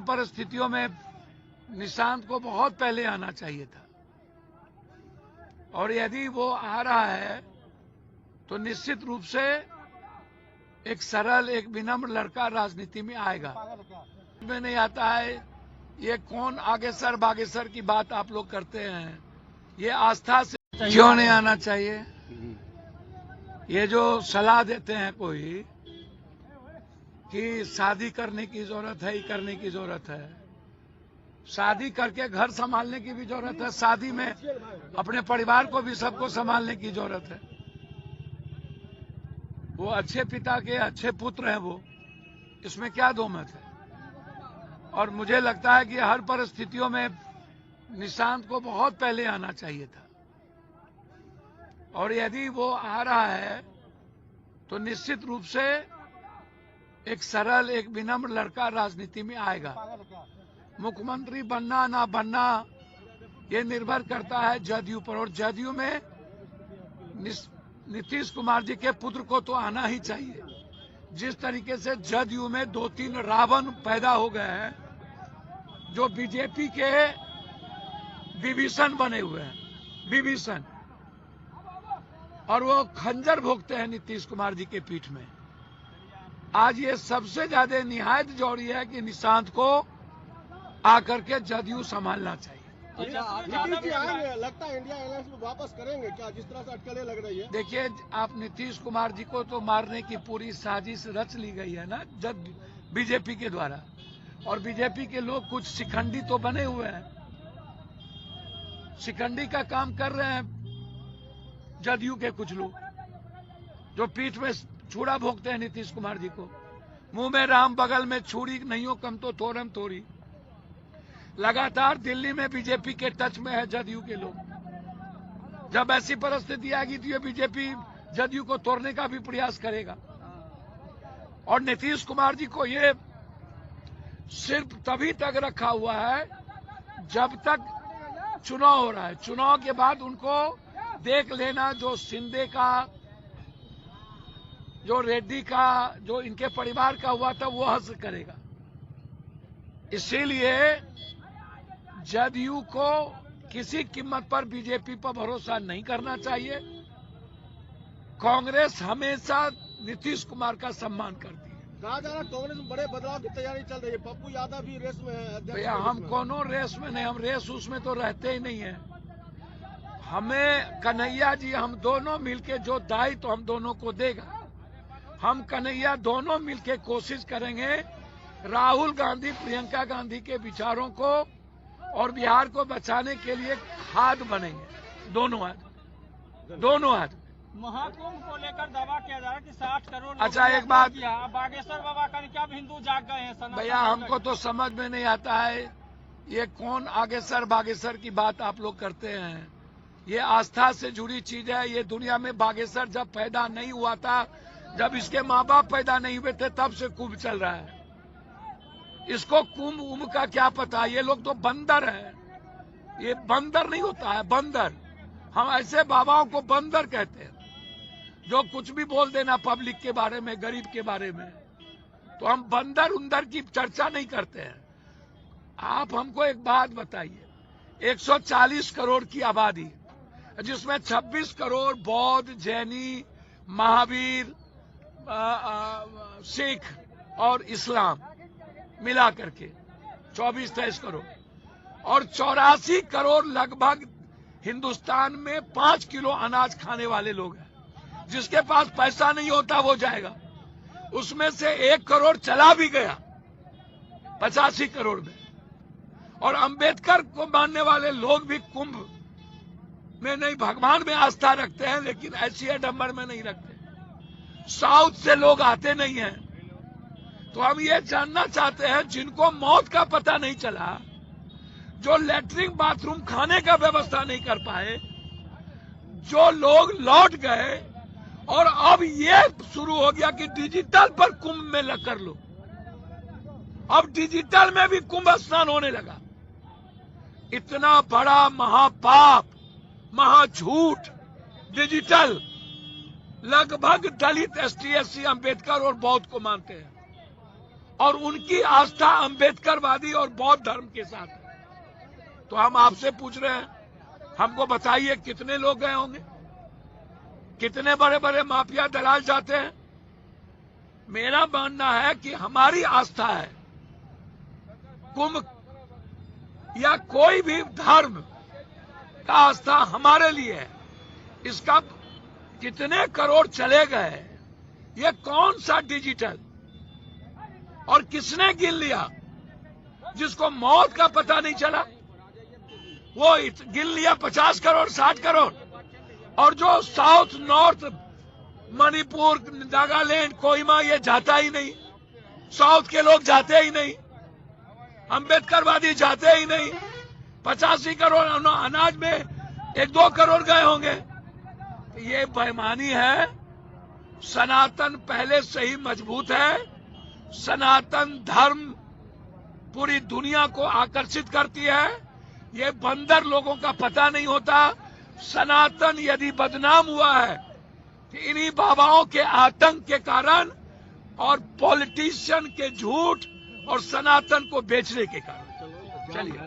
परिस्थितियों में निशांत को बहुत पहले आना चाहिए था, और यदि वो आ रहा है तो निश्चित रूप से एक सरल, एक विनम्र लड़का राजनीति में आएगा। में नहीं आता है ये कौन आगेसर बागेसर की बात आप लोग करते हैं। ये आस्था से क्यों नहीं आना चाहिए? ये जो सलाह देते हैं कोई कि शादी करने की जरूरत है, ही करने की जरूरत है, शादी करके घर संभालने की भी जरूरत है, शादी में अपने परिवार को भी सबको संभालने की जरूरत है। वो अच्छे पिता के अच्छे पुत्र हैं वो, इसमें क्या दो मत है। और मुझे लगता है कि हर परिस्थितियों में निशांत को बहुत पहले आना चाहिए था, और यदि वो आ रहा है तो निश्चित रूप से एक सरल, एक विनम्र लड़का राजनीति में आएगा। मुख्यमंत्री बनना ना बनना ये निर्भर करता है जदयू पर, और जदयू में नीतीश कुमार जी के पुत्र को तो आना ही चाहिए। जिस तरीके से जदयू में 2-3 रावण पैदा हो गए हैं जो बीजेपी के विभीषण बने हुए हैं, विभीषण, और वो खंजर भोगते हैं नीतीश कुमार जी के पीठ में। आज ये सबसे ज्यादा निहायत जरूरी है कि निशांत को आकर के जदयू संभालना चाहिए। नीतीश जी आएंगे, लगता है इंडिया अलायंस में वापस करेंगे क्या, जिस तरह से अटकलें लग रही है? देखिए, आप नीतीश कुमार जी को तो मारने की पूरी साजिश रच ली गई है ना बीजेपी के द्वारा, और बीजेपी के लोग कुछ शिखंडी तो बने हुए हैं, शिखंडी का काम कर रहे हैं जदयू के कुछ लोग, जो पीठ में छुरा भोगते हैं नीतीश कुमार जी को। मुंह में राम, बगल में छुरी, नहीं हो कम तो थोरम थोड़ी। लगातार दिल्ली में बीजेपी के टच में है जदयू के लोग। जब ऐसी परिस्थिति आएगी तो ये बीजेपी जदयू को तोड़ने का भी प्रयास करेगा। और नीतीश कुमार जी को ये सिर्फ तभी तक रखा हुआ है जब तक चुनाव हो रहा है। चुनाव के बाद उनको देख लेना, जो शिंदे का, जो रेड्डी का, जो इनके परिवार का हुआ था, वो हश्र करेगा। इसीलिए जदयू को किसी कीमत पर बीजेपी पर भरोसा नहीं करना चाहिए। कांग्रेस हमेशा नीतीश कुमार का सम्मान करती है। कहा जा रहा है कांग्रेस में बड़े बदलाव की तैयारी चल रही है, पप्पू यादव भी रेस में है। भैया, हम कोनो रेस में नहीं, हम रेस उसमें तो रहते ही नहीं है। हमें कन्हैया जी, हम दोनों मिलके जो दायित्व हम दोनों को देगा, हम कन्हैया दोनों मिलके कोशिश करेंगे राहुल गांधी, प्रियंका गांधी के विचारों को और बिहार को बचाने के लिए हाथ बनेंगे, दोनों हाथ। महाकुंभ को लेकर दावा किया जा रहा है कि 60 करोड़। अच्छा, एक बात, बागेश्वर बाबा का क्या हिंदू जाग गए हैं? भैया, हमको तो समझ में नहीं आता है ये कौन आगेसर बागेसर की बात आप लोग करते हैं। ये आस्था से जुड़ी चीज है। ये दुनिया में बागेश्वर जब पैदा नहीं हुआ था, जब इसके माँ बाप पैदा नहीं हुए थे, तब से कुंभ चल रहा है। इसको कुंभ उम्भ का क्या पता। ये लोग तो बंदर हैं। ये बंदर नहीं होता है, बंदर। हम ऐसे बाबाओं को बंदर कहते हैं जो कुछ भी बोल देना पब्लिक के बारे में, गरीब के बारे में। तो हम बंदर उंदर की चर्चा नहीं करते हैं। आप हमको एक बात बताइए, 140 करोड़ की आबादी, जिसमें 26 करोड़ बौद्ध, जैनी, महावीर, सिख और इस्लाम मिला करके 24-23 करोड़, और 84 करोड़ लगभग हिंदुस्तान में 5 किलो अनाज खाने वाले लोग हैं। जिसके पास पैसा नहीं होता वो जाएगा। उसमें से 1 करोड़ चला भी गया 85 करोड़ में। और अंबेडकर को मानने वाले लोग भी कुंभ में नहीं, भगवान में आस्था रखते हैं, लेकिन ऐसी आडंबर में नहीं रखते। साउथ से लोग आते नहीं हैं। तो हम ये जानना चाहते हैं, जिनको मौत का पता नहीं चला, जो लैट्रिन बाथरूम खाने का व्यवस्था नहीं कर पाए, जो लोग लौट गए, और अब ये शुरू हो गया कि डिजिटल पर कुंभ में लग कर लो। अब डिजिटल में भी कुंभ स्नान होने लगा। इतना बड़ा महापाप, महाझूठ डिजिटल लगभग दलित, ST SC, अंबेडकर और बौद्ध को मानते हैं। और उनकी आस्था अंबेडकरवादी और बौद्ध धर्म के साथ है। तो हम आपसे पूछ रहे हैं, हमको बताइए कितने लोग गए होंगे, कितने बड़े बड़े माफिया दलाल जाते हैं। मेरा मानना है कि हमारी आस्था है, कुंभ या कोई भी धर्म का आस्था हमारे लिए है। इसका कितने करोड़ चले गए, ये कौन सा डिजिटल और किसने गिन लिया, जिसको मौत का पता नहीं चला वो गिन लिया 50 करोड़ 60 करोड़। और जो साउथ नॉर्थ मणिपुर नागालैंड कोहिमा ये जाता ही नहीं, साउथ के लोग जाते ही नहीं, अंबेडकरवादी जाते ही नहीं। 85 करोड़ अनाज में 1-2 करोड़ गए होंगे। ये बेईमानी है। सनातन पहले से ही मजबूत है। सनातन धर्म पूरी दुनिया को आकर्षित करती है। ये बंदर लोगों का पता नहीं होता। सनातन यदि बदनाम हुआ है कि इन्हीं बाबाओं के आतंक के कारण और पॉलिटिशियन के झूठ और सनातन को बेचने के कारण। चलिए।